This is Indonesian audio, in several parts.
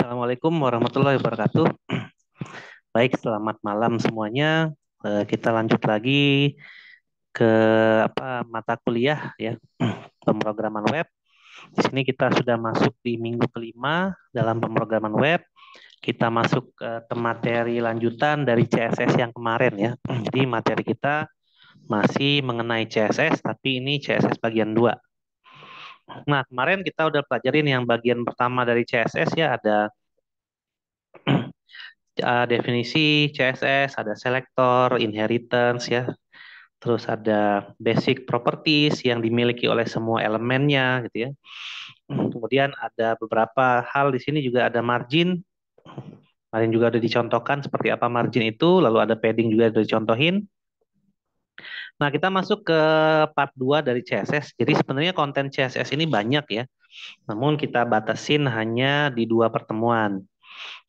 Assalamualaikum warahmatullahi wabarakatuh. Baik, selamat malam semuanya. Kita lanjut lagi ke mata kuliah ya, pemrograman web. Di sini kita sudah masuk di minggu kelima dalam pemrograman web. Kita masuk ke materi lanjutan dari CSS yang kemarin ya. Jadi materi kita masih mengenai CSS, tapi ini CSS bagian 2. Nah, kemarin kita udah pelajarin yang bagian pertama dari CSS ya, ada definisi CSS, ada selector, inheritance ya, terus ada basic properties yang dimiliki oleh semua elemennya gitu ya. Kemudian ada beberapa hal di sini juga ada margin. Kemarin juga ada dicontohkan seperti apa margin itu, lalu ada padding juga ada dicontohin. Nah, kita masuk ke part 2 dari CSS. Jadi sebenarnya konten CSS ini banyak ya. Namun kita batasin hanya di 2 pertemuan.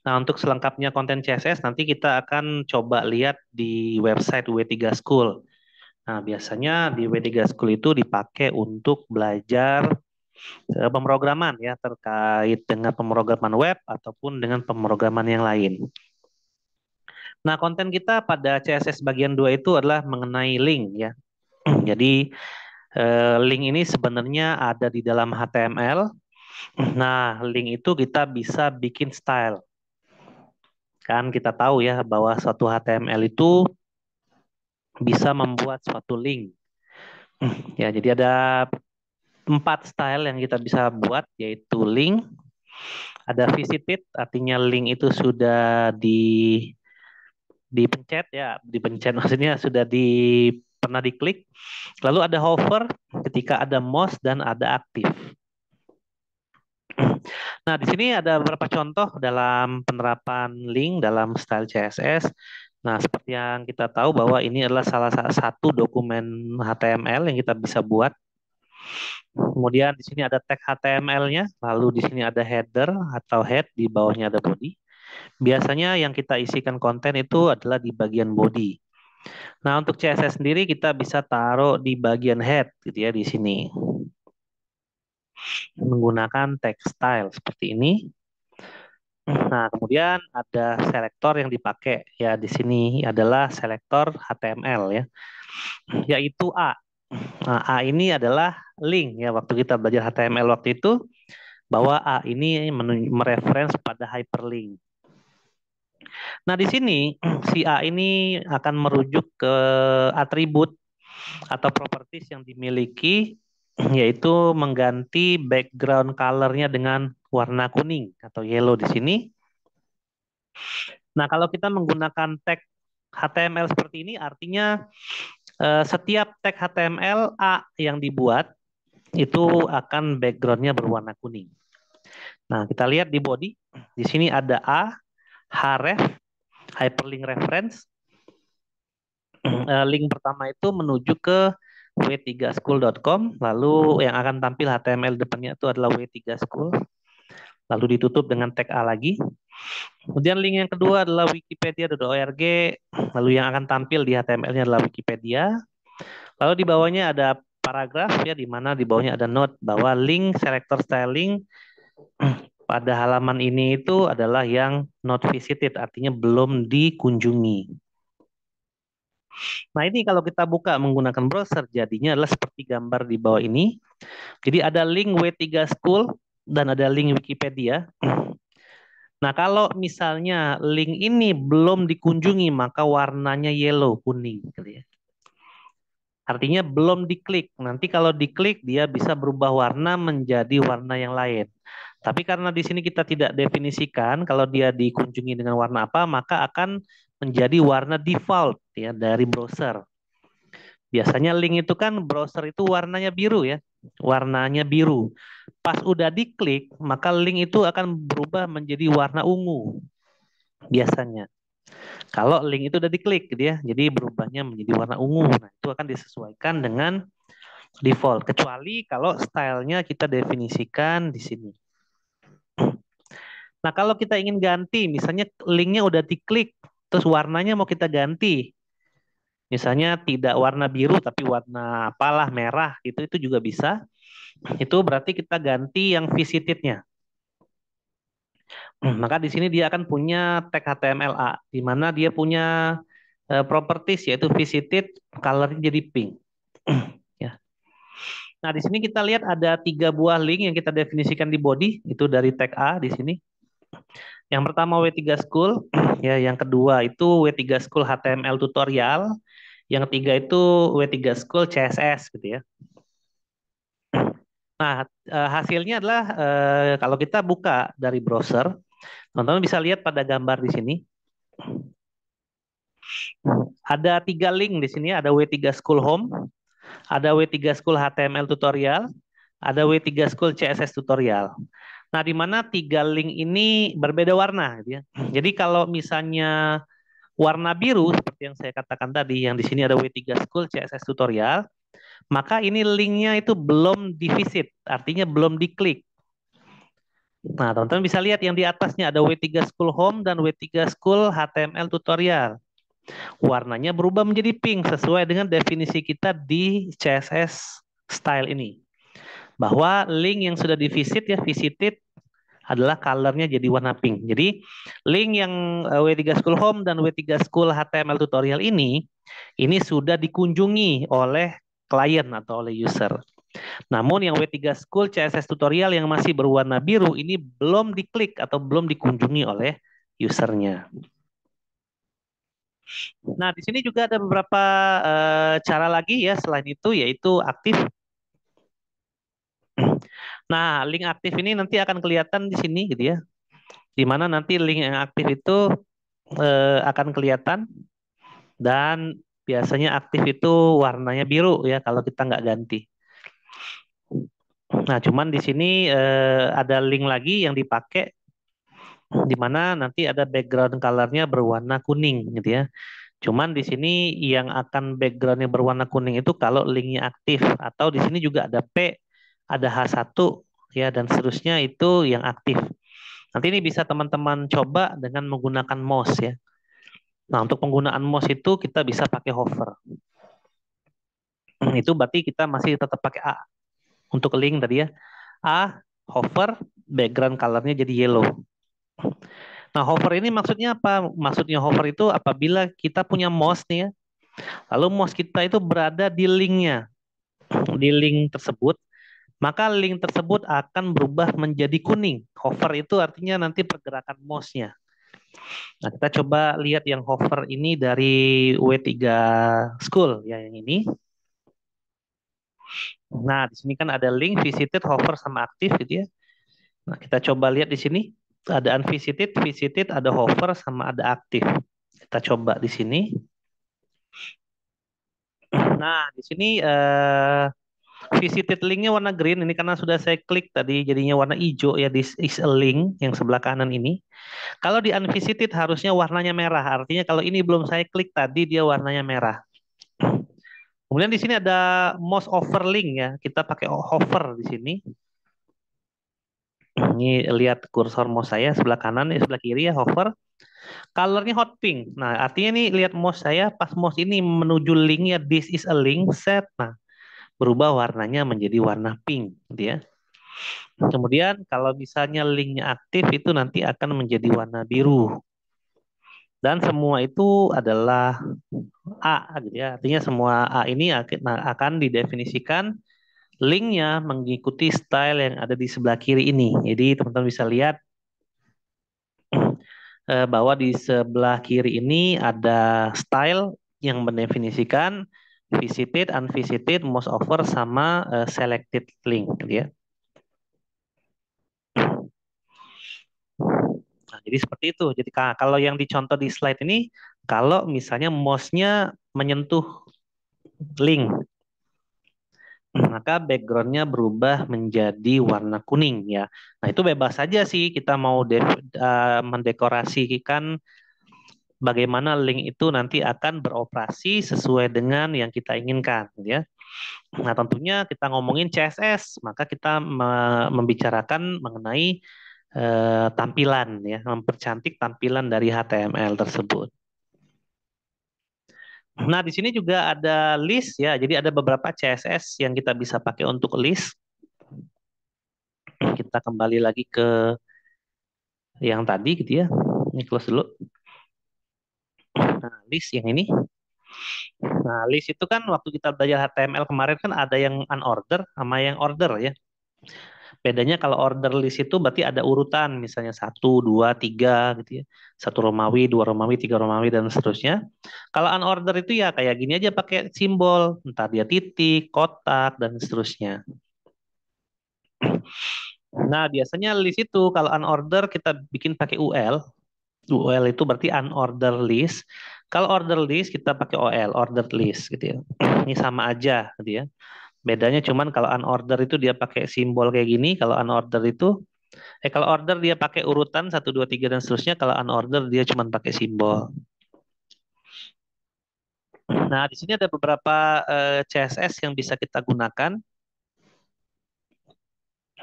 Nah, untuk selengkapnya konten CSS nanti kita akan coba lihat di website W3 School. Nah, biasanya di W3 School itu dipakai untuk belajar pemrograman ya, terkait dengan pemrograman web ataupun dengan pemrograman yang lain. Nah, konten kita pada CSS bagian 2 itu adalah mengenai link ya. Jadi link ini sebenarnya ada di dalam HTML. Nah, link itu kita bisa bikin style. Kan kita tahu ya bahwa suatu HTML itu bisa membuat suatu link. Ya, jadi ada 4 style yang kita bisa buat, yaitu link, ada visited, artinya link itu sudah dipencet ya, dipencet maksudnya sudah pernah diklik. Lalu ada hover ketika ada mouse dan ada aktif. Nah, di sini ada beberapa contoh dalam penerapan link dalam style CSS. Nah, seperti yang kita tahu bahwa ini adalah salah satu dokumen HTML yang kita bisa buat. Kemudian di sini ada tag HTML-nya, lalu di sini ada header atau head, di bawahnya ada body. Biasanya yang kita isikan konten itu adalah di bagian body. Nah, untuk CSS sendiri kita bisa taruh di bagian head gitu ya, di sini. Menggunakan text style seperti ini. Nah, kemudian ada selektor yang dipakai ya, di sini adalah selektor HTML ya, yaitu A. Nah, A ini adalah link ya, waktu kita belajar HTML waktu itu bahwa A ini mereference pada hyperlink. Nah, di sini si A ini akan merujuk ke atribut atau properties yang dimiliki, yaitu mengganti background color-nya dengan warna kuning atau yellow di sini. Nah, kalau kita menggunakan tag HTML seperti ini, artinya setiap tag HTML A yang dibuat itu akan background-nya berwarna kuning. Nah, kita lihat di body, di sini ada A, href, hyperlink reference. Link pertama itu menuju ke w3school.com, lalu yang akan tampil HTML depannya itu adalah W3 School, lalu ditutup dengan tag A lagi. Kemudian link yang kedua adalah wikipedia.org, lalu yang akan tampil di HTML-nya adalah Wikipedia. Lalu di bawahnya ada paragraf ya, di mana di bawahnya ada note bahwa link selector styling pada halaman ini itu adalah yang not visited, artinya belum dikunjungi. Nah, ini kalau kita buka menggunakan browser, jadinya adalah seperti gambar di bawah ini. Jadi ada link W3 School dan ada link Wikipedia. Nah, kalau misalnya link ini belum dikunjungi, maka warnanya yellow, kuning. Gitu ya. Artinya belum diklik. Nanti kalau diklik, dia bisa berubah warna menjadi warna yang lain. Tapi karena di sini kita tidak definisikan kalau dia dikunjungi dengan warna apa, maka akan menjadi warna default ya dari browser. Biasanya link itu kan browser itu warnanya biru ya, warnanya biru. Pas udah diklik, maka link itu akan berubah menjadi warna ungu biasanya. Kalau link itu udah diklik gitu ya, jadi berubahnya menjadi warna ungu. Nah, itu akan disesuaikan dengan default. Kecuali kalau stylenya kita definisikan di sini. Nah, kalau kita ingin ganti, misalnya linknya udah diklik, terus warnanya mau kita ganti. Misalnya tidak warna biru tapi warna apalah merah itu juga bisa. Itu berarti kita ganti yang visitednya. Maka di sini dia akan punya tag HTML di mana dia punya properties yaitu visited, colornya jadi pink. Ya. Nah, di sini kita lihat ada 3 buah link yang kita definisikan di body, itu dari tag A di sini. Yang pertama W3 School, ya, yang kedua itu W3 School HTML tutorial, yang ketiga itu W3 School CSS gitu ya. Nah, hasilnya adalah kalau kita buka dari browser, teman-teman bisa lihat pada gambar di sini. Ada 3 link di sini, ada W3 School Home, ada W3 School HTML tutorial, ada W3 School CSS tutorial. Nah, di mana 3 link ini berbeda warna, gitu ya. Jadi kalau misalnya warna biru seperti yang saya katakan tadi, yang di sini ada W3 School CSS tutorial, maka ini linknya itu belum divisit, artinya belum diklik. Nah, teman-teman bisa lihat yang di atasnya ada W3 School Home dan W3 School HTML tutorial. Warnanya berubah menjadi pink sesuai dengan definisi kita di CSS style ini. Bahwa link yang sudah divisit ya visited adalah colornya jadi warna pink. Jadi link yang W3 School Home dan W3 School HTML tutorial ini sudah dikunjungi oleh klien atau oleh user. Namun yang W3 School CSS tutorial yang masih berwarna biru ini belum diklik atau belum dikunjungi oleh usernya. Nah, di sini juga ada beberapa cara lagi ya selain itu yaitu aktif. Nah, link aktif ini nanti akan kelihatan di sini gitu ya. Di mana nanti link yang aktif itu akan kelihatan dan biasanya aktif itu warnanya biru ya kalau kita nggak ganti. Nah, cuman di sini ada link lagi yang dipakai di mana nanti ada background colornya berwarna kuning gitu ya. Cuman di sini yang akan backgroundnya berwarna kuning itu kalau linknya aktif atau di sini juga ada P, ada H1 ya dan seterusnya itu yang aktif. Nanti ini bisa teman-teman coba dengan menggunakan mouse ya. Nah, untuk penggunaan mouse itu kita bisa pakai hover. Itu berarti kita masih tetap pakai A. Untuk link tadi ya. A, hover, background colornya jadi yellow. Nah, hover ini maksudnya apa? Maksudnya hover itu apabila kita punya mouse nih ya, lalu mouse kita itu berada di linknya, di link tersebut, maka link tersebut akan berubah menjadi kuning. Hover itu artinya nanti pergerakan mouse-nya. Nah, kita coba lihat yang hover ini dari W3 School ya yang ini. Nah, di sini kan ada link visited, hover sama aktif gitu ya. Nah, kita coba lihat di sini ada unvisited, visited, ada hover sama ada aktif. Kita coba di sini. Nah, di sini visited linknya warna green ini karena sudah saya klik tadi jadinya warna hijau ya this is a link yang sebelah kanan ini. Kalau di unvisited harusnya warnanya merah. Artinya kalau ini belum saya klik tadi dia warnanya merah. Kemudian di sini ada mouse over link ya. Kita pakai hover di sini. Ini lihat kursor mouse saya sebelah kanan, sebelah kiri ya hover. Colornya hot pink. Nah, artinya nih lihat mouse saya pas mouse ini menuju linknya this is a link set. Nah, berubah warnanya menjadi warna pink, gitu ya. Kemudian kalau misalnya linknya aktif itu nanti akan menjadi warna biru. Dan semua itu adalah A, gitu ya. Artinya semua A ini akan didefinisikan linknya mengikuti style yang ada di sebelah kiri ini. Jadi teman-teman bisa lihat bahwa di sebelah kiri ini ada style yang mendefinisikan visited, unvisited, mouse over, sama selected link, gitu ya. Nah, jadi seperti itu. Jadi kalau yang dicontoh di slide ini, kalau misalnya mouse-nya menyentuh link, maka background-nya berubah menjadi warna kuning ya. Nah, itu bebas saja sih kita mau mendekorasikan bagaimana link itu nanti akan beroperasi sesuai dengan yang kita inginkan ya. Nah, tentunya kita ngomongin CSS, maka kita membicarakan mengenai tampilan ya, mempercantik tampilan dari HTML tersebut. Nah, di sini juga ada list ya. Jadi ada beberapa CSS yang kita bisa pakai untuk list. Kita kembali lagi ke yang tadi gitu ya. Ini close dulu. Nah, list yang ini. Nah, list itu kan waktu kita belajar HTML kemarin kan ada yang unorder sama yang order ya. Bedanya kalau order list itu berarti ada urutan, misalnya satu, dua, tiga gitu ya. Satu Romawi, dua Romawi, tiga Romawi, dan seterusnya. Kalau unorder itu ya kayak gini aja pakai simbol, entah dia titik, kotak, dan seterusnya. Nah, biasanya list itu kalau unorder kita bikin pakai UL. UL itu berarti unorder list. Kalau order list kita pakai OL, ordered list gitu ya. Ini sama aja gitu ya. Bedanya cuman kalau unorder itu dia pakai simbol kayak gini, kalau unorder itu kalau order dia pakai urutan satu 2 3 dan seterusnya, kalau unorder dia cuman pakai simbol. Nah, di sini ada beberapa CSS yang bisa kita gunakan.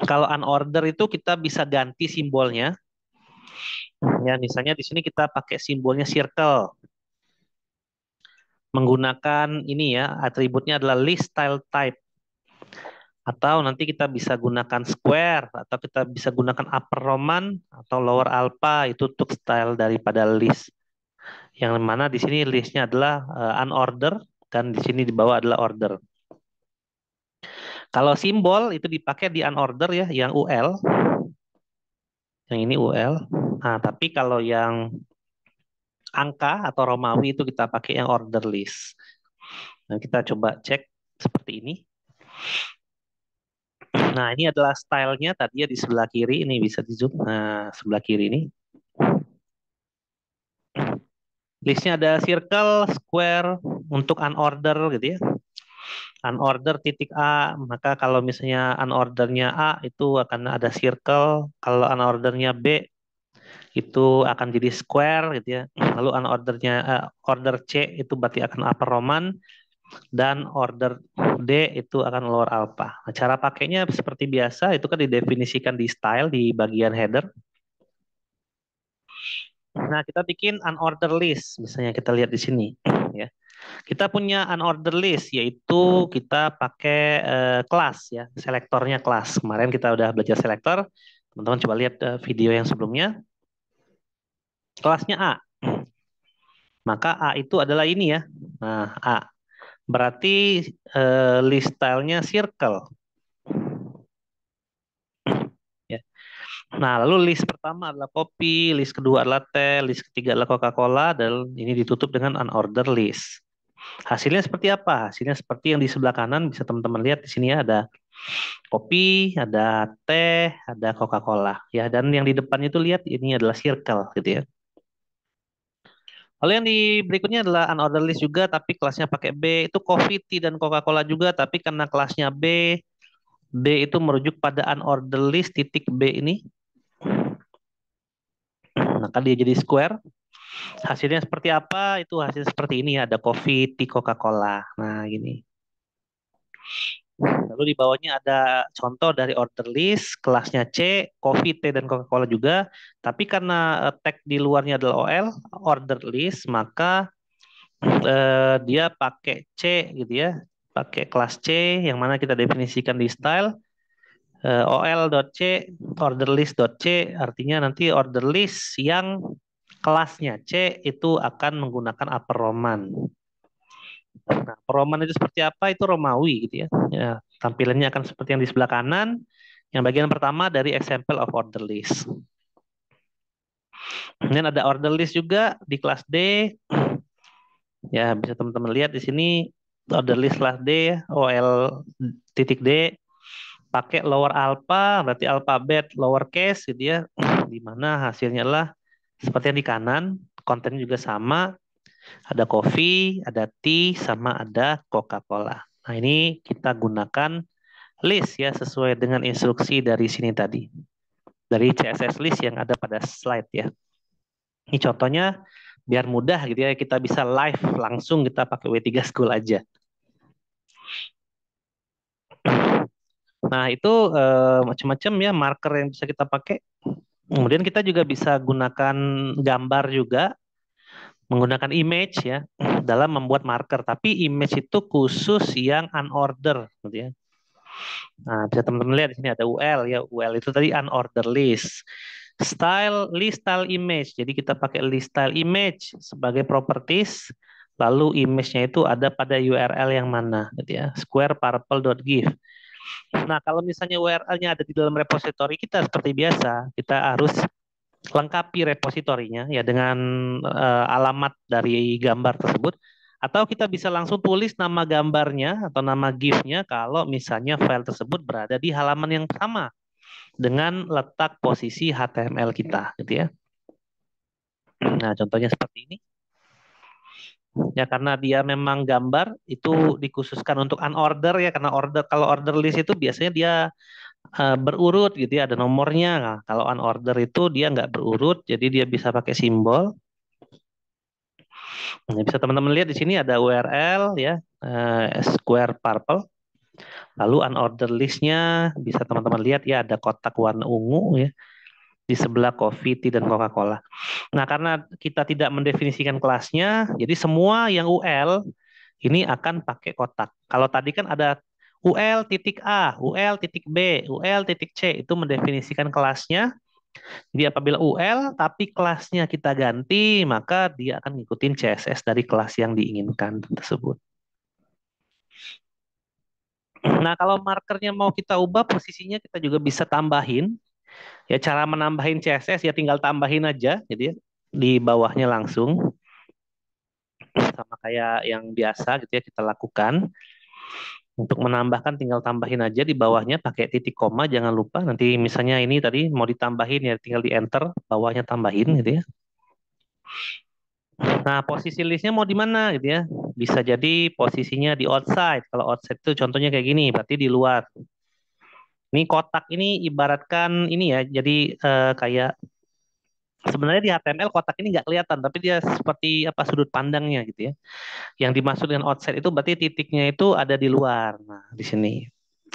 Kalau unorder itu kita bisa ganti simbolnya. Ya, misalnya di sini kita pakai simbolnya circle. Menggunakan ini ya, atributnya adalah list style type. Atau nanti kita bisa gunakan square, atau kita bisa gunakan upper Roman atau lower alpha, itu untuk style daripada list. Yang mana di sini listnya adalah unorder, dan di sini di bawah adalah order. Kalau simbol itu dipakai di unorder ya, yang UL. Yang ini UL. Nah, tapi kalau yang angka atau Romawi itu kita pakai yang order list. Nah, kita coba cek seperti ini. Nah, ini adalah stylenya tadi ya di sebelah kiri. Ini bisa di zoom. Nah, sebelah kiri ini. Listnya ada circle, square, untuk unorder gitu ya. Unorder titik A, maka kalau misalnya unordernya A itu akan ada circle, kalau unordernya B itu akan jadi square gitu ya. Lalu unordernya order C itu berarti akan upper Roman, dan order D itu akan lower alpha. Nah, cara pakainya seperti biasa itu kan didefinisikan di style di bagian header. Nah, kita bikin unorder list, misalnya kita lihat di sini ya. Kita punya unorder list, yaitu kita pakai kelas ya, selektornya kelas. Kemarin kita udah belajar selektor, teman-teman coba lihat video yang sebelumnya. Kelasnya A, maka A itu adalah ini ya. Nah, A berarti list stylenya circle. Ya. Nah, lalu list pertama adalah kopi, list kedua adalah teh, list ketiga adalah Coca-Cola, dan ini ditutup dengan unorder list. Hasilnya seperti apa? Hasilnya seperti yang di sebelah kanan, bisa teman-teman lihat di sini ya, ada kopi, ada teh, ada Coca-Cola. Ya, dan yang di depan itu lihat ini adalah circle gitu ya. Lalu yang di berikutnya adalah unorder list juga, tapi kelasnya pakai B. Itu coffee, tea, dan Coca-Cola juga, tapi karena kelasnya B, B itu merujuk pada unorder list titik B ini. Maka dia jadi square. Hasilnya seperti apa? Itu hasil seperti ini ya. Ada coffee, tea, Coca-Cola. Nah, gini. Lalu di bawahnya ada contoh dari order list, kelasnya C, coffee, tea, dan Coca-Cola juga. Tapi karena tag di luarnya adalah OL, order list, maka dia pakai C gitu ya. Pakai kelas C, yang mana kita definisikan di style. OL.C, order list.C, artinya nanti order list yang kelasnya C itu akan menggunakan upper Roman. Nah, Roman itu seperti apa? Itu Romawi gitu ya. Ya, tampilannya akan seperti yang di sebelah kanan. Yang bagian pertama dari example of order list. Kemudian ada order list juga di kelas D. Ya, bisa teman-teman lihat di sini order list kelas D, OL titik D, pakai lower alpha, berarti alfabet lowercase gitu ya. Di mana hasilnya adalah seperti yang di kanan, konten juga sama, ada coffee, ada tea, sama ada Coca-Cola. Nah, ini kita gunakan list ya sesuai dengan instruksi dari sini tadi. Dari CSS list yang ada pada slide ya. Ini contohnya biar mudah gitu ya, kita bisa live langsung kita pakai W3 School aja. Nah, itu macam-macam ya marker yang bisa kita pakai. Kemudian kita juga bisa gunakan gambar juga, menggunakan image ya dalam membuat marker. Tapi image itu khusus yang unorder gitu ya. Nah, bisa teman-teman lihat di sini ada UL ya. UL itu tadi unorder list. List style image. Jadi kita pakai list style image sebagai properties. Lalu image-nya itu ada pada URL yang mana, gitu ya. Squarepurple.gif. Nah, kalau misalnya URL-nya ada di dalam repository kita seperti biasa, kita harus lengkapi repositorinya ya dengan alamat dari gambar tersebut. Atau kita bisa langsung tulis nama gambarnya atau nama GIF-nya kalau misalnya file tersebut berada di halaman yang sama dengan letak posisi HTML kita, gitu ya. Nah, contohnya seperti ini. Ya, karena dia memang gambar itu dikhususkan untuk unorder ya, karena kalau order list itu biasanya dia berurut gitu ya, ada nomornya. Nah, kalau unorder itu dia nggak berurut, jadi dia bisa pakai simbol. Nah, bisa teman-teman lihat di sini ada URL ya, Square Purple. Lalu unorder listnya bisa teman-teman lihat ya, ada kotak warna ungu ya di sebelah coffee, tea, dan Coca-Cola. Nah, karena kita tidak mendefinisikan kelasnya, jadi semua yang UL ini akan pakai kotak. Kalau tadi kan ada UL titik A, UL titik B, UL titik C, itu mendefinisikan kelasnya. Jadi apabila UL tapi kelasnya kita ganti, maka dia akan ngikutin CSS dari kelas yang diinginkan tersebut. Nah, kalau markernya mau kita ubah posisinya, kita juga bisa tambahin. Ya, cara menambahin CSS ya tinggal tambahin aja, jadi ya, di bawahnya langsung sama kayak yang biasa gitu ya kita lakukan. Untuk menambahkan tinggal tambahin aja di bawahnya pakai titik koma, jangan lupa. Nanti misalnya ini tadi mau ditambahin ya tinggal di enter, bawahnya tambahin gitu ya. Nah, posisi listnya mau di mana gitu ya. Bisa jadi posisinya di outside. Kalau outside itu contohnya kayak gini, berarti di luar. Ini kotak ini ibaratkan ini ya, jadi kayak sebenarnya di HTML kotak ini nggak kelihatan, tapi dia seperti apa sudut pandangnya gitu ya. Yang dimaksud dengan outside itu berarti titiknya itu ada di luar. Nah, di sini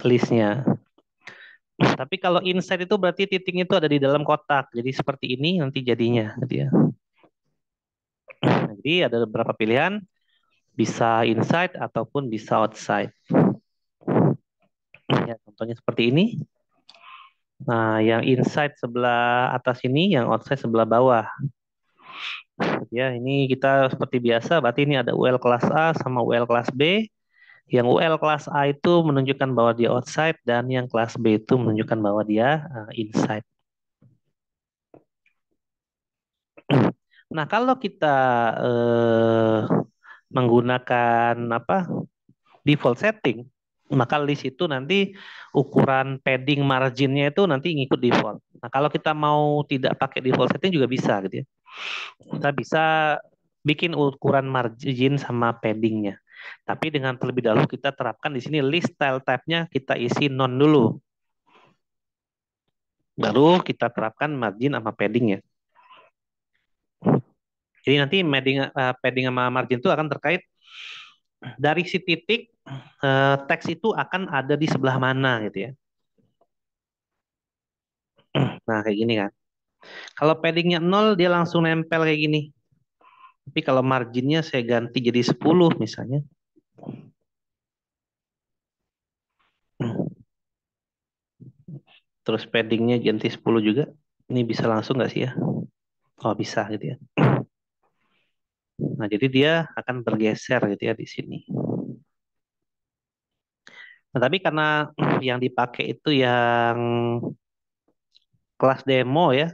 listnya. Tapi kalau inside itu berarti titiknya itu ada di dalam kotak. Jadi seperti ini nanti jadinya, gitu ya. Jadi ada beberapa pilihan, bisa inside ataupun bisa outside. Ya, contohnya seperti ini. Nah, yang inside sebelah atas ini, yang outside sebelah bawah. Ya, ini kita seperti biasa, berarti ini ada UL kelas A sama UL kelas B. Yang UL kelas A itu menunjukkan bahwa dia outside dan yang kelas B itu menunjukkan bahwa dia inside. Nah, kalau kita eh, menggunakan apa default setting, maka list itu nanti ukuran padding marginnya itu nanti ngikut default. Nah, kalau kita mau tidak pakai default setting juga bisa gitu ya. Kita bisa bikin ukuran margin sama paddingnya. Tapi dengan terlebih dahulu kita terapkan di sini list style type-nya kita isi non dulu. Baru kita terapkan margin sama padding ya. Jadi nanti padding sama margin itu akan terkait dari si titik teks itu akan ada di sebelah mana gitu ya. Nah, kayak gini kan. Kalau paddingnya 0 dia langsung nempel kayak gini. Tapi kalau marginnya saya ganti jadi 10 misalnya. Terus paddingnya ganti 10 juga. Ini bisa langsung nggak sih ya? Oh, bisa gitu ya. Nah, jadi dia akan bergeser gitu ya di sini. Nah, tapi karena yang dipakai itu yang kelas demo ya,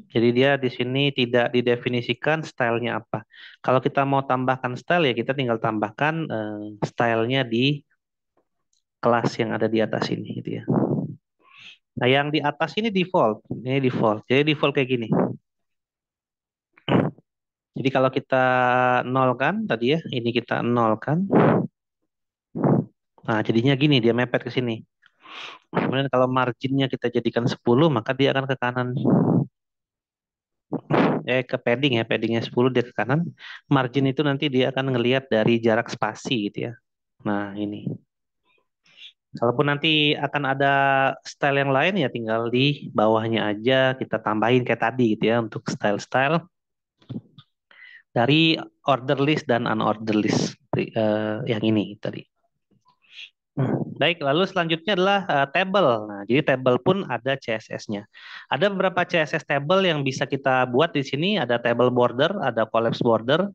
jadi dia di sini tidak didefinisikan stylenya apa. Kalau kita mau tambahkan style ya kita tinggal tambahkan stylenya di kelas yang ada di atas ini gitu ya. Nah, yang di atas ini default. Ini default. Jadi default kayak gini. Jadi kalau kita nol kan tadi ya, ini kita nol kan. Nah, jadinya gini dia mepet ke sini. Kemudian kalau marginnya kita jadikan 10, maka dia akan ke kanan. Ke padding ya, paddingnya 10 dia ke kanan. Margin itu nanti dia akan ngelihat dari jarak spasi gitu ya. Nah, ini. Kalaupun nanti akan ada style yang lain ya tinggal di bawahnya aja kita tambahin kayak tadi gitu ya untuk style-style dari order list dan unorder list yang ini tadi. Baik, lalu selanjutnya adalah table. Nah, jadi table pun ada CSS-nya. Ada beberapa CSS table yang bisa kita buat di sini. Ada table border, ada collapse border,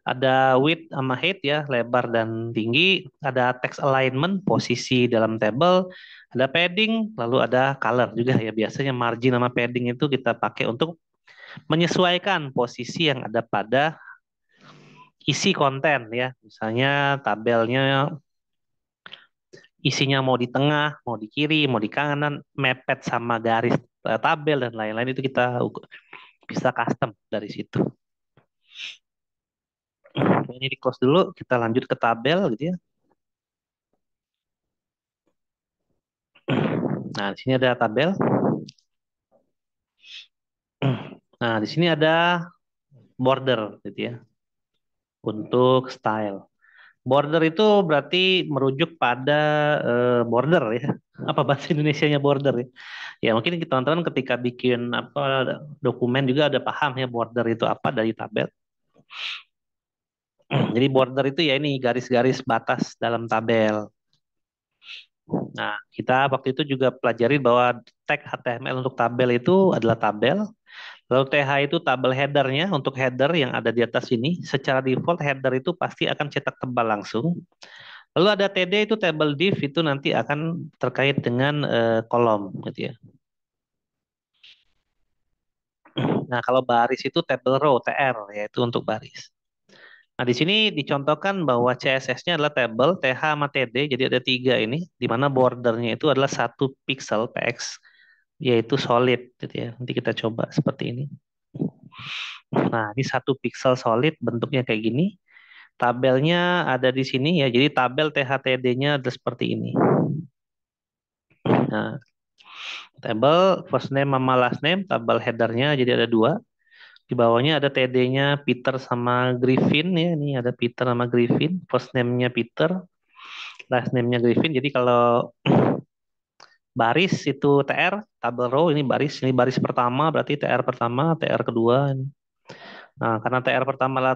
ada width sama height ya, lebar dan tinggi, ada text alignment, posisi dalam table, ada padding, lalu ada color juga ya. Biasanya margin sama padding itu kita pakai untuk menyesuaikan posisi yang ada pada isi konten ya. Misalnya tabelnya isinya mau di tengah, mau di kiri, mau di kanan, mepet sama garis tabel dan lain-lain itu kita bisa custom dari situ. Ini di close dulu, kita lanjut ke tabel gitu ya. Nah, di sini ada tabel. Nah, di sini ada border gitu ya untuk style. Border itu berarti merujuk pada border ya. Apa bahasa Indonesianya border ya? Ya mungkin teman-teman ketika bikin apa dokumen juga ada paham ya border itu apa dari tabel. Jadi border itu ya ini garis-garis batas dalam tabel. Nah, kita waktu itu juga pelajari bahwa tag HTML untuk tabel itu adalah tabel. Lalu TH itu tabel headernya untuk header yang ada di atas ini. Secara default header itu pasti akan cetak tebal langsung. Lalu ada TD itu table div itu nanti akan terkait dengan kolom gitu ya. Nah, kalau baris itu table row TR yaitu untuk baris. Nah, di sini dicontohkan bahwa CSS-nya adalah table TH sama TD, jadi ada tiga ini, di mana bordernya itu adalah 1 pixel px, yaitu solid, gitu ya. Nanti kita coba seperti ini. Nah, ini 1 pixel solid, bentuknya kayak gini. Tabelnya ada di sini ya, jadi tabel THTD-nya ada seperti ini. Nah, tabel first name sama last name, tabel headernya jadi ada dua. Di bawahnya ada TD-nya Peter sama Griffin ya, ini ada Peter sama Griffin. First name-nya Peter, last name-nya Griffin. Jadi kalau baris itu TR, tabel row ini baris pertama berarti TR pertama, TR kedua. Nah, karena TR pertama lah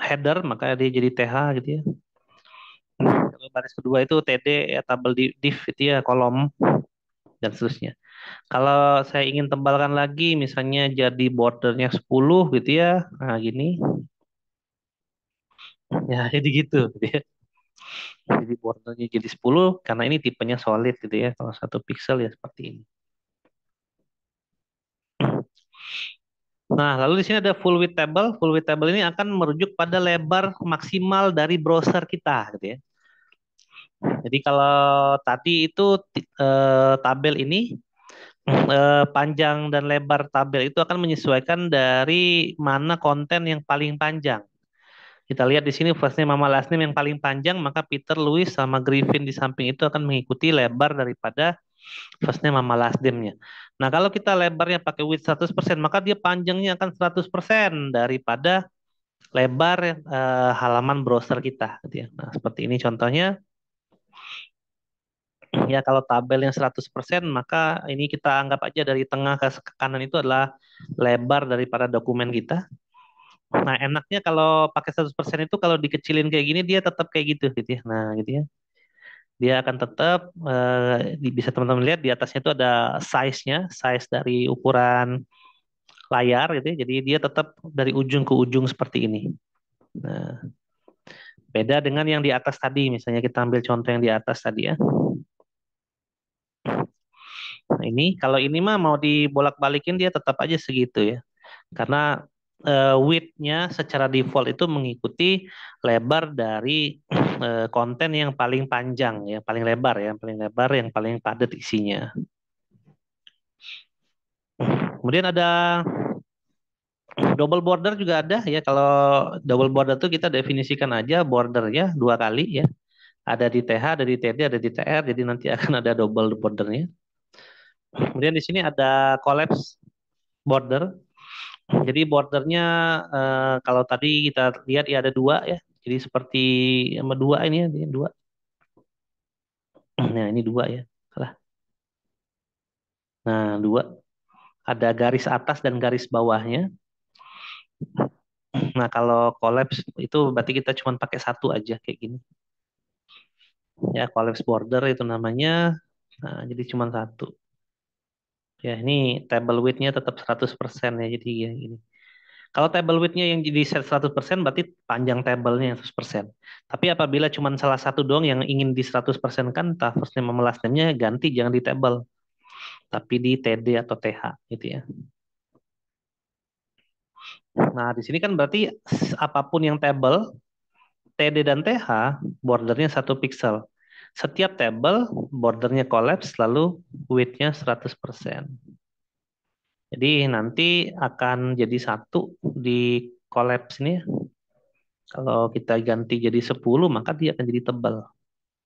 header maka dia jadi TH gitu ya. Kalau baris kedua itu TD ya tabel div itu ya kolom dan seterusnya. Kalau saya ingin tembalkan lagi misalnya jadi bordernya 10 gitu ya. Nah, gini. Ya, jadi gitu. Gitu ya. Jadi bordernya jadi 10 karena ini tipenya solid gitu ya. Kalau 1 pixel ya seperti ini. Nah, lalu di sini ada full width table. Full width table ini akan merujuk pada lebar maksimal dari browser kita gitu ya. Jadi kalau tadi itu tabel ini panjang dan lebar tabel itu akan menyesuaikan dari mana konten yang paling panjang. Kita lihat di sini first name sama last name yang paling panjang, maka Peter, Louis, sama Griffin di samping itu akan mengikuti lebar daripada first name sama last name-nya. Nah, kalau kita lebarnya pakai width 100%, maka dia panjangnya akan 100% daripada lebar halaman browser kita. Gitu ya. Nah, seperti ini contohnya. Ya, kalau tabel yang 100%, maka ini kita anggap aja dari tengah ke kanan itu adalah lebar daripada dokumen kita. Nah, enaknya kalau pakai 100% itu kalau dikecilin kayak gini dia tetap kayak gitu ya. Nah, gitu ya. Dia akan tetap bisa teman-teman lihat di atasnya itu ada size-nya, size dari ukuran layar gitu ya. Jadi dia tetap dari ujung ke ujung seperti ini. Nah, beda dengan yang di atas tadi, misalnya kita ambil contoh yang di atas tadi ya. Nah, ini kalau ini mah mau dibolak-balikin dia tetap aja segitu ya. Karena width-nya secara default itu mengikuti lebar dari konten yang paling panjang ya, paling lebar ya, paling lebar yang paling padat isinya. Kemudian ada double border juga ada ya. Kalau double border itu kita definisikan aja bordernya 2 kali ya. Ada di TH, ada di TD, ada di TR. Jadi nanti akan ada double bordernya. Kemudian di sini ada collapse border. Jadi bordernya kalau tadi kita lihat ya ada dua ya. Jadi seperti sama dua ini ya, ini dua. Nah ini dua ya. Salah. Nah dua. Ada garis atas dan garis bawahnya. Nah kalau collapse itu berarti kita cuma pakai satu aja kayak gini. Ya, collapse border itu namanya. Nah, jadi cuma satu. Ya, ini table width-nya tetap 100% ya. Jadi ya, gini. Kalau table width-nya yang jadi set 100% berarti panjang table-nya yang 100%. Tapi apabila cuma salah satu doang yang ingin di 100% kan, entah first name sama last name-nya ganti jangan di table, tapi di TD atau TH gitu ya. Nah, di sini kan berarti apapun yang table, TD dan TH, bordernya 1 pixel. Setiap table, bordernya collapse, lalu width-nya 100%. Jadi nanti akan jadi satu di collapse ini. Kalau kita ganti jadi 10, maka dia akan jadi tebal.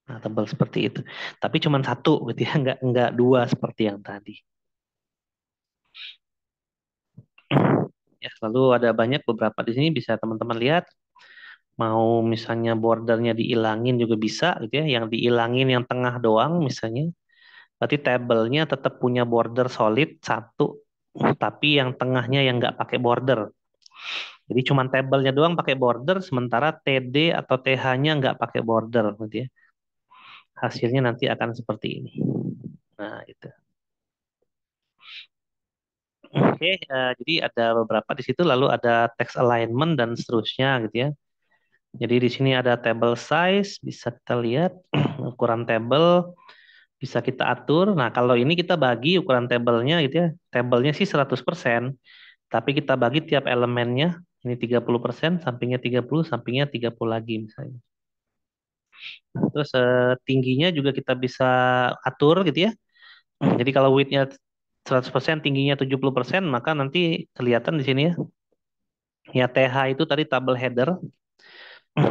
Nah, tebal seperti itu. Tapi cuma satu, gitu ya, nggak dua seperti yang tadi. Ya, lalu ada banyak beberapa di sini bisa teman-teman lihat. Mau misalnya bordernya dihilangin juga bisa, gitu ya. Yang dihilangin yang tengah doang, misalnya. Berarti tabelnya tetap punya border solid satu, tapi yang tengahnya yang nggak pakai border. Jadi cuma tabelnya doang pakai border, sementara TD atau TH-nya nggak pakai border, gitu ya. Hasilnya nanti akan seperti ini. Nah, itu. Oke, jadi ada beberapa di situ, lalu ada text alignment dan seterusnya gitu ya. Jadi di sini ada table size, bisa kita lihat ukuran table, bisa kita atur. Nah, kalau ini kita bagi ukuran tabelnya gitu ya. Tabelnya sih 100%, tapi kita bagi tiap elemennya. Ini 30%, sampingnya 30, sampingnya 30 lagi misalnya. Terus tingginya juga kita bisa atur gitu ya. Jadi kalau width-nya 100%, tingginya 70%, maka nanti kelihatan di sini ya. Ya TH itu tadi tabel header.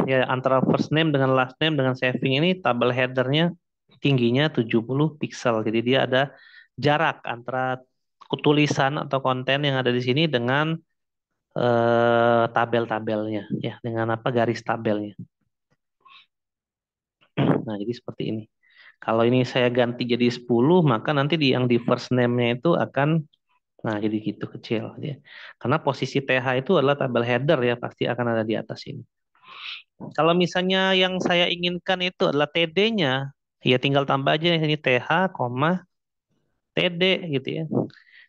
Ya antara first name dengan last name dengan saving ini tabel headernya tingginya 70 pixel. Jadi dia ada jarak antara tulisan atau konten yang ada di sini dengan tabel-tabelnya ya, dengan apa garis tabelnya. Nah, jadi seperti ini. Kalau ini saya ganti jadi 10, maka nanti di yang di first name-nya itu akan nah jadi gitu kecil ya. Karena posisi TH itu adalah tabel header ya, pasti akan ada di atas ini. Kalau misalnya yang saya inginkan itu adalah TD-nya, ya tinggal tambah aja ini TH, TD gitu ya.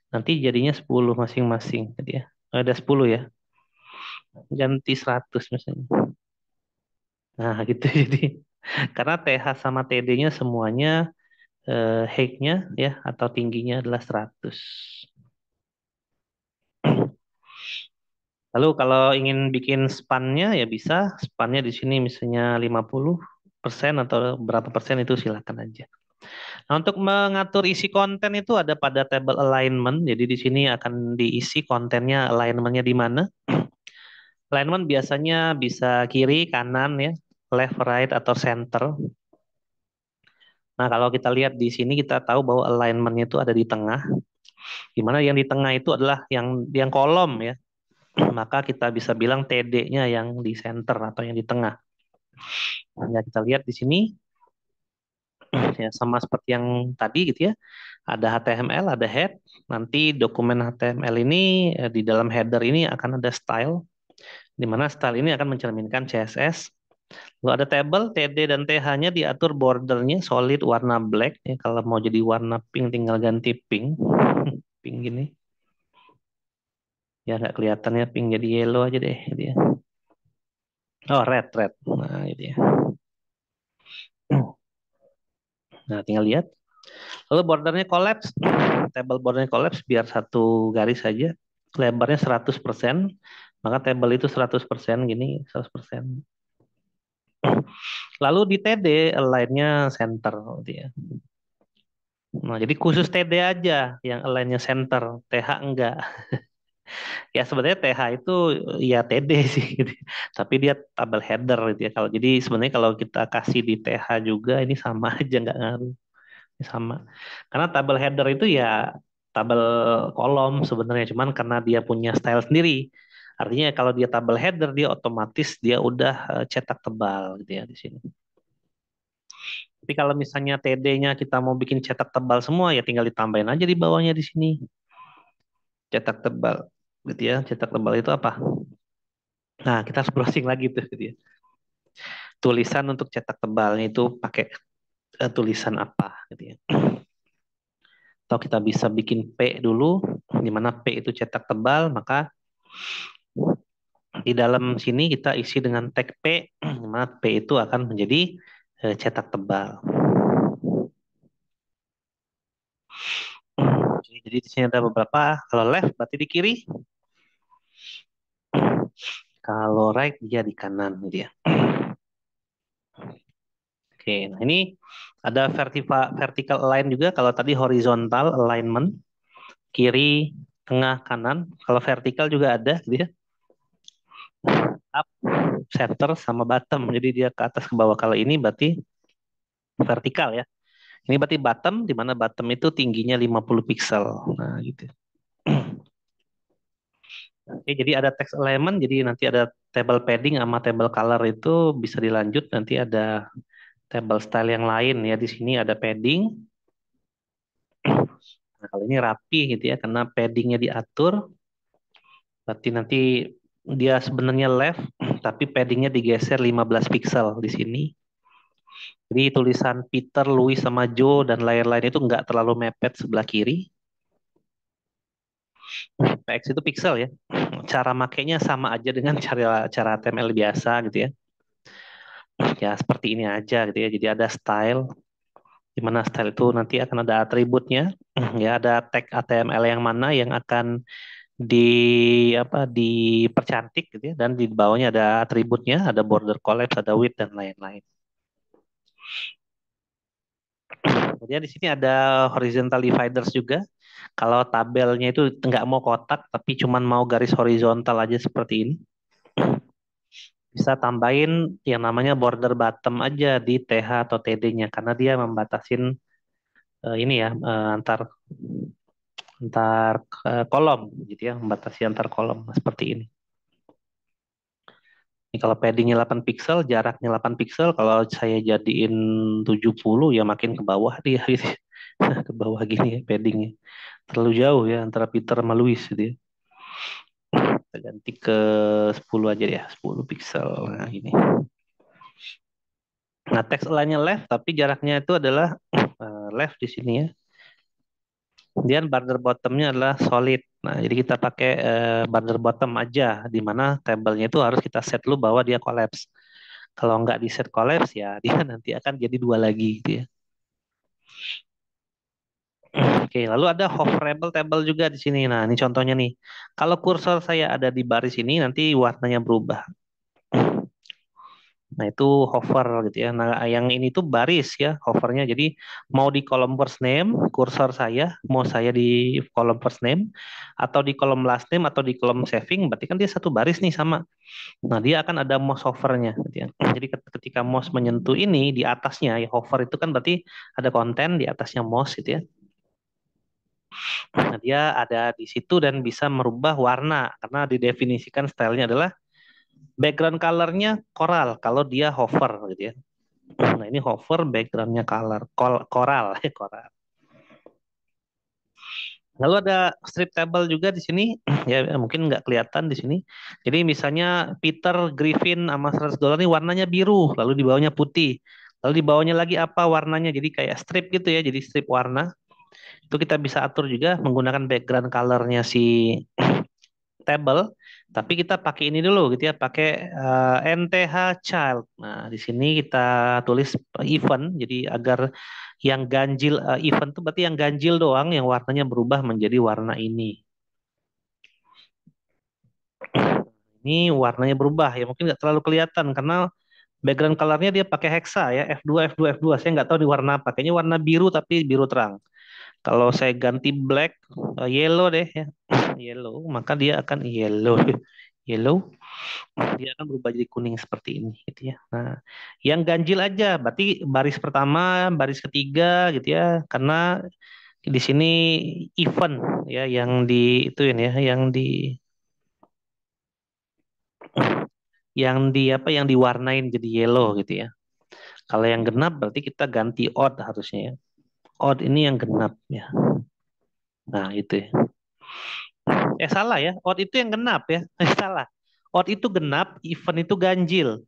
Nanti jadinya 10 masing-masing gitu ya. Ada 10 ya. Ganti 100 misalnya. Nah, gitu jadi karena TH sama TD-nya semuanya height-nya ya atau tingginya adalah 100. Lalu kalau ingin bikin span-nya ya bisa, span-nya di sini misalnya 50% atau berapa persen itu silakan aja. Nah, untuk mengatur isi konten itu ada pada table alignment. Jadi di sini akan diisi kontennya, alignmentnya di mana. Alignment biasanya bisa kiri, kanan ya, left, right, atau center. Nah, kalau kita lihat di sini kita tahu bahwa alignmentnya itu ada di tengah. Di mana yang di tengah itu adalah yang kolom ya. Maka kita bisa bilang TD-nya yang di center atau yang di tengah. Ya, kita lihat di sini ya sama seperti yang tadi gitu ya. Ada HTML, ada head. Nanti dokumen HTML ini di dalam header ini akan ada style, di mana style ini akan mencerminkan CSS. Lalu ada table, TD dan TH-nya diatur bordernya solid warna black. Ya, kalau mau jadi warna pink tinggal ganti pink. Pink gini. Ya nggak kelihatannya pink jadi yellow aja deh. Gitu ya. Oh red, red. Nah gitu ya. Nah tinggal lihat. Lalu bordernya collapse. Table bordernya collapse biar satu garis saja. Lebarnya 100%. Maka table itu 100% gini, 100%. Lalu di TD align-nya center gitu ya. Nah, jadi khusus TD aja yang align-nya center, TH enggak. Ya sebenarnya TH itu ya TD sih gitu. Tapi dia tabel header gitu ya. Kalau jadi sebenarnya kalau kita kasih di TH juga ini sama aja nggak ngaruh. Sama. Karena tabel header itu ya tabel kolom sebenarnya, cuman karena dia punya style sendiri. Artinya kalau dia tabel header dia otomatis dia udah cetak tebal gitu ya di sini. Tapi kalau misalnya TD-nya kita mau bikin cetak tebal semua ya tinggal ditambahin aja di bawahnya di sini. Cetak tebal gitu ya. Cetak tebal itu apa? Nah, kita harus browsing lagi tuh gitu ya. tulisan untuk cetak tebalnya itu pakai tulisan apa gitu ya. Atau kita bisa bikin P dulu, di mana P itu cetak tebal, maka di dalam sini kita isi dengan tag P, di mana P itu akan menjadi cetak tebal. Jadi di sini ada beberapa. Kalau left berarti di kiri, kalau right dia di kanan gitu ya. Oke, nah ini ada vertical align juga. Kalau tadi horizontal alignment, kiri, tengah, kanan. Kalau vertikal juga ada gitu ya. Up, center, sama bottom. Jadi dia ke atas ke bawah. Kalau ini berarti vertikal ya. Ini berarti bottom, di mana bottom itu tingginya 50 pixel. Nah, gitu. Oke, jadi ada text element, jadi nanti ada table padding sama table color itu bisa dilanjut. Nanti ada table style yang lain ya. Di sini ada padding. Nah, kalau ini rapi gitu ya, karena paddingnya diatur. Berarti nanti dia sebenarnya left, tapi paddingnya digeser 15 pixel di sini. Jadi tulisan Peter, Louis, sama Joe dan lain-lain itu nggak terlalu mepet sebelah kiri. PX itu pixel ya. Cara makainya sama aja dengan cara cara HTML biasa gitu ya. Ya seperti ini aja gitu ya. Jadi ada style, di mana style itu nanti akan ada atributnya. Ya ada tag HTML yang mana yang akan di dipercantik gitu ya. Dan di bawahnya ada atributnya, ada border collapse, ada width dan lain-lain. Kemudian di sini ada horizontal dividers juga. Kalau tabelnya itu nggak mau kotak, tapi cuman mau garis horizontal aja seperti ini. Bisa tambahin yang namanya border bottom aja di TH atau TD-nya karena dia membatasin ini ya antar antar kolom gitu ya, membatasi antar kolom seperti ini. Ini kalau paddingnya 8 pixel, jaraknya 8 pixel, kalau saya jadiin 70 ya makin ke bawah dia gitu. Ke bawah gini ya paddingnya. Terlalu jauh ya antara Peter sama Louis gitu ya. Kita ganti ke 10 aja ya, 10 pixel. Nah, ini. Nah, teks lainnya left, tapi jaraknya itu adalah left di sini ya. Kemudian border bottomnya adalah solid. Nah, jadi kita pakai border bottom aja, di mana tabelnya itu harus kita set dulu bahwa dia collapse. Kalau nggak di set collapse ya dia nanti akan jadi dua lagi gitu ya. Oke, lalu ada hoverable table juga di sini. Nah, ini contohnya nih. Kalau kursor saya ada di baris ini, nanti warnanya berubah. Nah, itu hover gitu ya. Nah, yang ini tuh baris ya, hovernya. Jadi, mau di kolom first name, kursor saya, mau saya di kolom first name, atau di kolom last name, atau di kolom saving, berarti kan dia satu baris nih sama. Nah, dia akan ada mouse hovernya gitu ya. Jadi, ketika mouse menyentuh ini, di atasnya, ya hover itu kan berarti ada konten di atasnya mouse gitu ya. Nah, dia ada di situ dan bisa merubah warna, karena didefinisikan stylenya adalah background colornya koral kalau dia hover gitu ya. Nah, ini hover backgroundnya color koral ya koral. Lalu ada strip table juga di sini, ya mungkin nggak kelihatan di sini. Jadi misalnya Peter Griffin sama $100 ini warnanya biru, lalu di bawahnya putih. Lalu di bawahnya lagi apa warnanya? Jadi kayak strip gitu ya, jadi strip warna. Itu kita bisa atur juga menggunakan background colornya si table, tapi kita pakai ini dulu gitu ya, pakai NTH child. Nah, di sini kita tulis event, jadi agar yang ganjil event itu berarti yang ganjil doang, yang warnanya berubah menjadi warna ini. Ini warnanya berubah ya, mungkin nggak terlalu kelihatan karena background colornya dia pakai hexa ya, F2, F2, F2. Saya nggak tahu di warna apa, kayaknya warna biru tapi biru terang. Kalau saya ganti black, yellow deh ya, yellow, maka dia akan yellow, yellow. Dia akan berubah jadi kuning seperti ini gitu ya. Nah, yang ganjil aja berarti baris pertama, baris ketiga gitu ya. Karena di sini event ya yang di itu ya, yang diwarnain jadi yellow gitu ya. Kalau yang genap berarti kita ganti odd harusnya ya. Odd ini yang genap ya. Nah, itu ya. Salah ya. Odd itu yang genap ya. Salah. Odd itu genap, event itu ganjil.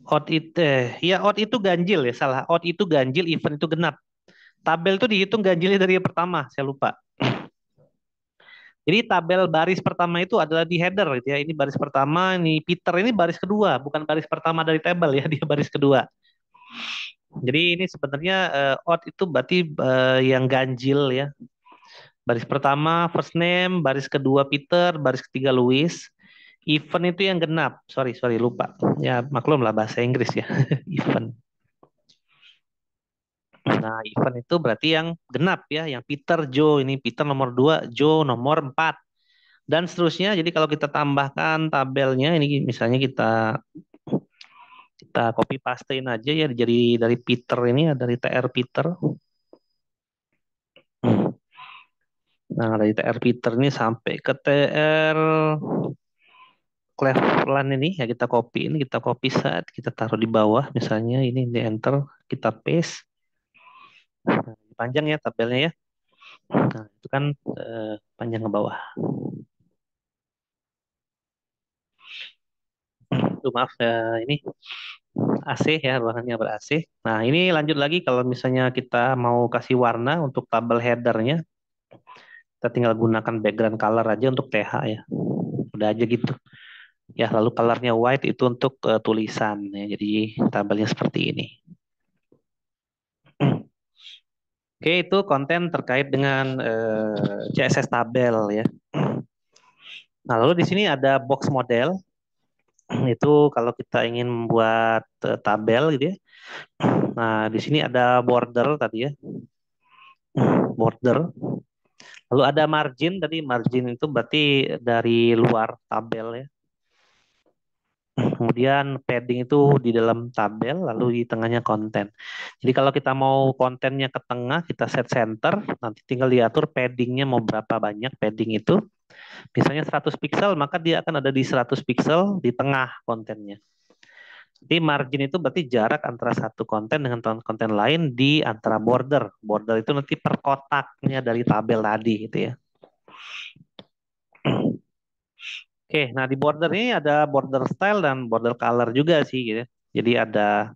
Odd itu, ya odd itu ganjil ya, salah. Odd itu ganjil, even itu genap. Tabel itu dihitung ganjilnya dari yang pertama, saya lupa. Jadi tabel baris pertama itu adalah di header gitu ya. Ini baris pertama, ini Peter ini baris kedua, bukan baris pertama dari tabel ya, dia baris kedua. Jadi ini sebenarnya odd itu berarti yang ganjil ya. Baris pertama first name, baris kedua Peter, baris ketiga Louis. Even itu yang genap. Sorry, sorry lupa. Ya maklum lah bahasa Inggris ya. Even. Nah, even itu berarti yang genap ya, yang Peter, Joe ini Peter nomor 2, Joe nomor 4 dan seterusnya. Jadi kalau kita tambahkan tabelnya ini misalnya kita kita copy pastein aja ya jadi dari Peter ini ya dari TR Peter. Nah, dari TR Peter ini sampai ke TR Cleveland ini ya kita copy ini kita copy set kita taruh di bawah misalnya ini di enter kita paste. Nah, panjang ya tabelnya ya. Nah, itu kan panjang ke bawah. Tuh, maaf ini AC ya, ruangannya ber-AC. Nah, ini lanjut lagi kalau misalnya kita mau kasih warna untuk tabel headernya, kita tinggal gunakan background color aja untuk TH ya. Udah aja gitu. Ya, lalu colornya white itu untuk tulisan ya. Jadi tabelnya seperti ini. Oke, itu konten terkait dengan CSS tabel ya. Nah, lalu di sini ada box model. Itu kalau kita ingin membuat tabel gitu ya. Nah, di sini ada border tadi ya. Border. Lalu ada margin, tadi margin itu berarti dari luar tabel ya. Kemudian padding itu di dalam tabel, lalu di tengahnya konten. Jadi kalau kita mau kontennya ke tengah, kita set center, nanti tinggal diatur paddingnya mau berapa banyak padding itu. Misalnya 100 pixel, maka dia akan ada di 100 pixel di tengah kontennya. Jadi margin itu berarti jarak antara satu konten dengan konten lain di antara border. Border itu nanti per kotaknya dari tabel tadi gitu ya. Oke, nah di border ini ada border style dan border color juga sih gitu. Jadi ada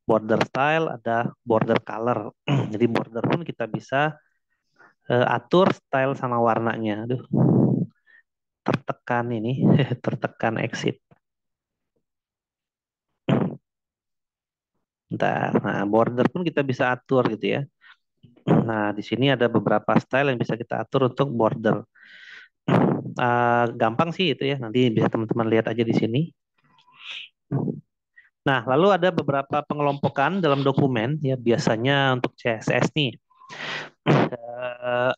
border style, ada border color. Jadi border pun kita bisa atur style sama warnanya. Aduh, tertekan ini, tertekan exit. Bentar. Nah, border pun kita bisa atur gitu ya. Nah, di sini ada beberapa style yang bisa kita atur untuk border. Gampang sih itu ya. Nanti bisa teman-teman lihat aja di sini. Nah, lalu ada beberapa pengelompokan dalam dokumen ya biasanya untuk CSS nih.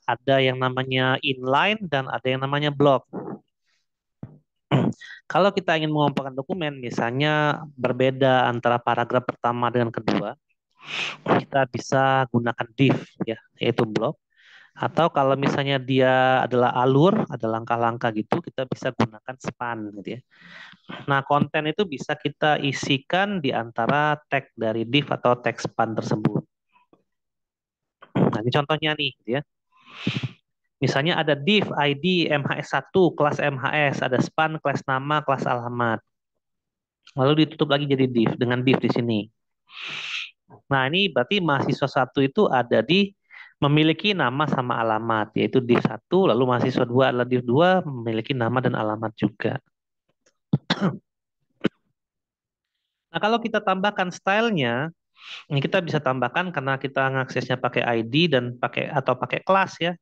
Ada yang namanya inline dan ada yang namanya block. Kalau kita ingin mengelompokkan dokumen, misalnya berbeda antara paragraf pertama dengan kedua, kita bisa gunakan div ya, yaitu block. Atau kalau misalnya dia adalah alur, ada langkah-langkah gitu, kita bisa gunakan span gitu ya. Nah, konten itu bisa kita isikan di antara tag dari div atau tag span tersebut. Nah, ini contohnya nih, gitu ya. Misalnya ada div ID MHS1, kelas MHS, ada span, kelas nama, kelas alamat. Lalu ditutup lagi jadi div dengan div di sini. Nah, ini berarti mahasiswa satu itu ada di memiliki nama sama alamat, yaitu div 1, lalu mahasiswa 2 adalah div 2 memiliki nama dan alamat juga. Nah, kalau kita tambahkan stylenya, ini kita bisa tambahkan karena kita ngaksesnya pakai ID dan pakai atau pakai kelas ya.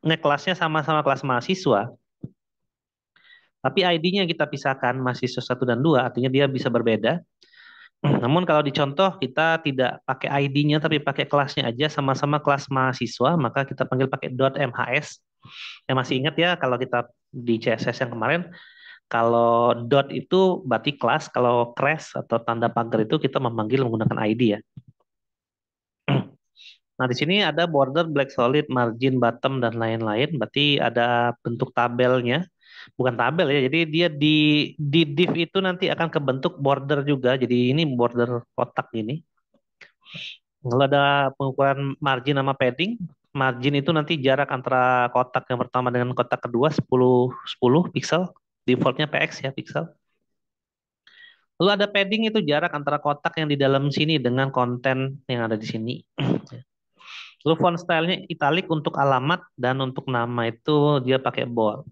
Nah, kelasnya sama-sama kelas mahasiswa, tapi ID-nya kita pisahkan mahasiswa satu dan 2, artinya dia bisa berbeda. Namun kalau dicontoh kita tidak pakai ID-nya tapi pakai kelasnya aja sama-sama kelas mahasiswa, maka kita panggil pakai .mhs. Yang masih ingat ya kalau kita di CSS yang kemarin, kalau dot itu berarti kelas, kalau crash atau tanda pagar itu kita memanggil menggunakan ID ya. Nah, di sini ada border, black solid, margin, bottom, dan lain-lain. Berarti ada bentuk tabelnya. Bukan tabel ya, jadi dia di div itu nanti akan kebentuk border juga. Jadi ini border kotak ini. Lalu ada pengukuran margin sama padding. Margin itu nanti jarak antara kotak yang pertama dengan kotak kedua 10 10 pixel. Defaultnya PX ya pixel. Lalu ada padding itu jarak antara kotak yang di dalam sini dengan konten yang ada di sini. Lalu font stylenya italic untuk alamat dan untuk nama itu dia pakai bold.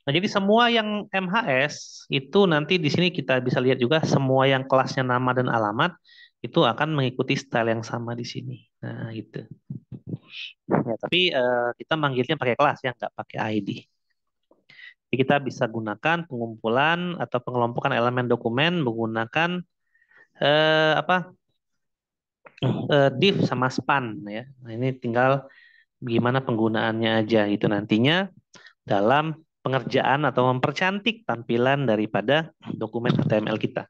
Nah, jadi semua yang MHS itu nanti di sini kita bisa lihat juga semua yang kelasnya nama dan alamat itu akan mengikuti style yang sama di sini. Nah, gitu. Ya, tapi kita manggilnya pakai kelas ya, nggak pakai ID. Jadi kita bisa gunakan pengumpulan atau pengelompokan elemen dokumen menggunakan apa div sama span ya. Nah, ini tinggal gimana penggunaannya aja itu nantinya dalam pengerjaan atau mempercantik tampilan daripada dokumen HTML kita.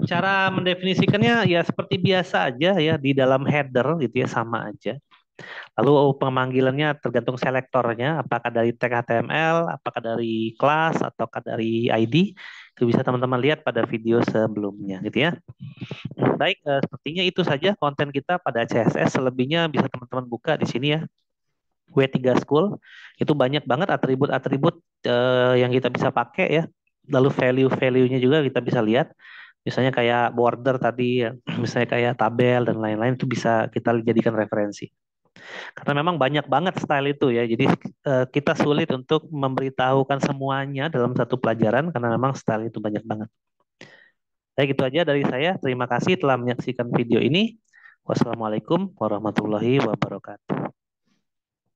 Cara mendefinisikannya ya seperti biasa aja ya di dalam header gitu ya sama aja. Lalu pemanggilannya tergantung selektornya, apakah dari tag HTML, apakah dari kelas, ataukah dari ID. Itu bisa teman-teman lihat pada video sebelumnya gitu ya. Baik, sepertinya itu saja konten kita pada CSS. Selebihnya bisa teman-teman buka di sini ya. W3 School itu banyak banget atribut-atribut yang kita bisa pakai ya. Lalu value-value-nya juga kita bisa lihat. Misalnya kayak border tadi, ya. Misalnya kayak tabel dan lain-lain itu bisa kita jadikan referensi. Karena memang banyak banget style itu ya. Jadi kita sulit untuk memberitahukan semuanya dalam satu pelajaran karena memang style itu banyak banget. Baik, itu aja dari saya. Terima kasih telah menyaksikan video ini. Wassalamualaikum warahmatullahi wabarakatuh.